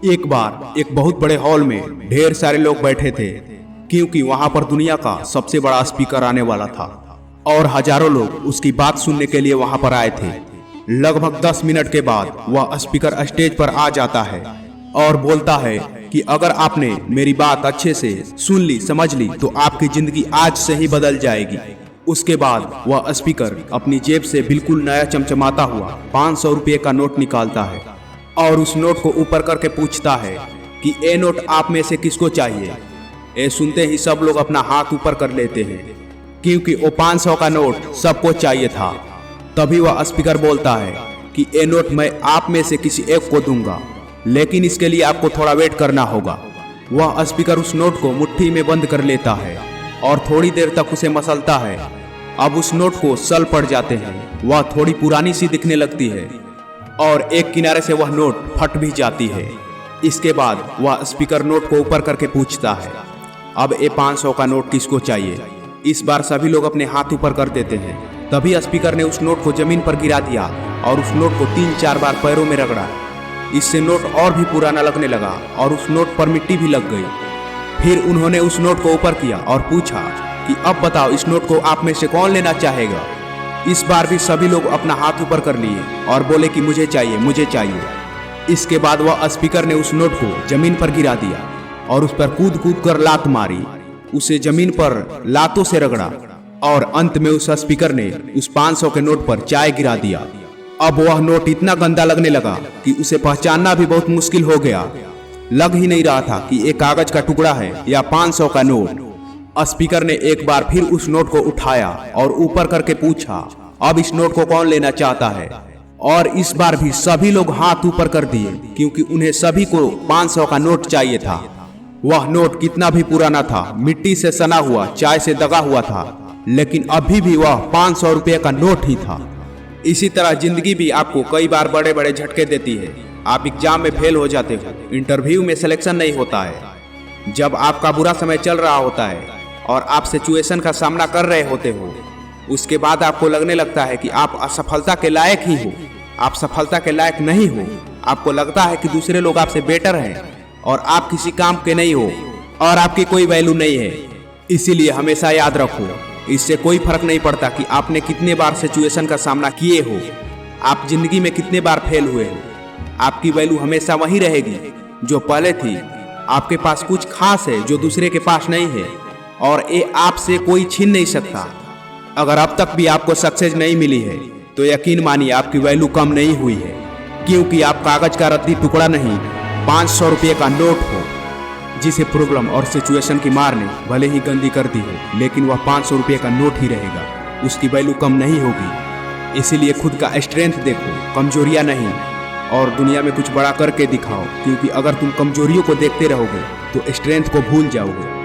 एक बार एक बहुत बड़े हॉल में ढेर सारे लोग बैठे थे, क्योंकि वहां पर दुनिया का सबसे बड़ा स्पीकर आने वाला था और हजारों लोग उसकी बात सुनने के लिए वहां पर आए थे। लगभग 10 मिनट के बाद वह स्पीकर स्टेज पर आ जाता है और बोलता है कि अगर आपने मेरी बात अच्छे से सुन ली, समझ ली, तो आपकी जिंदगी आज से ही बदल जाएगी। उसके बाद वह स्पीकर अपनी जेब से बिल्कुल नया चमचमाता हुआ 500 रुपये का नोट निकालता है और उस नोट को ऊपर करके पूछता है कि ये नोट आप में से किसको चाहिए। ये सुनते ही सब लोग अपना हाथ ऊपर कर लेते हैं, क्योंकि वो 500 का नोट सबको चाहिए था। तभी वह स्पीकर बोलता है कि ये नोट मैं आप में से किसी एक को दूंगा, लेकिन इसके लिए आपको थोड़ा वेट करना होगा। वह स्पीकर उस नोट को मुट्ठी में बंद कर लेता है और थोड़ी देर तक उसे मसलता है। अब उस नोट को सल पड़ जाते हैं। वह थोड़ी पुरानी सी दिखने लगती है और एक किनारे से वह नोट फट भी जाती है। इसके बाद वह स्पीकर नोट को ऊपर करके पूछता है, अब ये 500 का नोट किसको चाहिए। इस बार सभी लोग अपने हाथ ऊपर कर देते हैं। तभी स्पीकर ने उस नोट को जमीन पर गिरा दिया और उस नोट को 3-4 बार पैरों में रगड़ा। इससे नोट और भी पुराना लगने लगा और उस नोट पर मिट्टी भी लग गई। फिर उन्होंने उस नोट को ऊपर किया और पूछा कि अब बताओ, इस नोट को आप में से कौन लेना चाहेगा। इस बार भी सभी लोग अपना हाथ ऊपर कर लिए और बोले कि मुझे चाहिए, मुझे चाहिए। इसके बाद वह स्पीकर ने उस नोट को जमीन पर गिरा दिया और उस पर कूद कूद कर लात मारी। उसे जमीन पर लातों से रगड़ा और अंत में उस स्पीकर ने उस 500 के नोट पर चाय गिरा दिया। अब वह नोट इतना गंदा लगने लगा कि उसे पहचानना भी बहुत मुश्किल हो गया। लग ही नहीं रहा था कि एक कागज का टुकड़ा है या 500 का नोट। स्पीकर ने एक बार फिर उस नोट को उठाया और ऊपर करके पूछा, अब इस नोट को कौन लेना चाहता है। और इस बार भी सभी लोग हाथ ऊपर कर दिए, क्योंकि उन्हें सभी को 500 का नोट चाहिए था। वह नोट कितना भी पुराना था, मिट्टी से सना हुआ, चाय से दगा हुआ था, लेकिन अभी भी वह 500 रुपये का नोट ही था। इसी तरह जिंदगी भी आपको कई बार बड़े बड़े झटके देती है। आप एग्जाम में फेल हो जाते हो, इंटरव्यू में सिलेक्शन नहीं होता है, जब आपका बुरा समय चल रहा होता है और आप सिचुएशन का सामना कर रहे होते हो, उसके बाद आपको लगने लगता है कि आप असफलता के लायक ही हो। आप सफलता के लायक नहीं हो। आपको लगता है कि दूसरे लोग आपसे बेटर हैं और आप किसी काम के नहीं हो और आपकी कोई वैल्यू नहीं है। इसीलिए हमेशा याद रखो, इससे कोई फर्क नहीं पड़ता कि आपने कितने बार सिचुएशन का सामना किए हो, आप जिंदगी में कितने बार फेल हुए हो। आपकी वैल्यू हमेशा वही रहेगी जो पहले थी। आपके पास कुछ खास है जो दूसरे के पास नहीं है और ये आपसे कोई छीन नहीं सकता। अगर अब तक भी आपको सक्सेस नहीं मिली है तो यकीन मानिए आपकी वैल्यू कम नहीं हुई है, क्योंकि आप कागज का रद्दी टुकड़ा नहीं, 500 रुपये का नोट हो, जिसे प्रॉब्लम और सिचुएशन की मार ने भले ही गंदी कर दी हो, लेकिन वह 500 रुपये का नोट ही रहेगा। उसकी वैल्यू कम नहीं होगी। इसीलिए खुद का स्ट्रेंथ देखो, कमजोरियां नहीं, और दुनिया में कुछ बड़ा करके दिखाओ, क्योंकि अगर तुम कमजोरियों को देखते रहोगे तो स्ट्रेंथ को भूल जाओगे।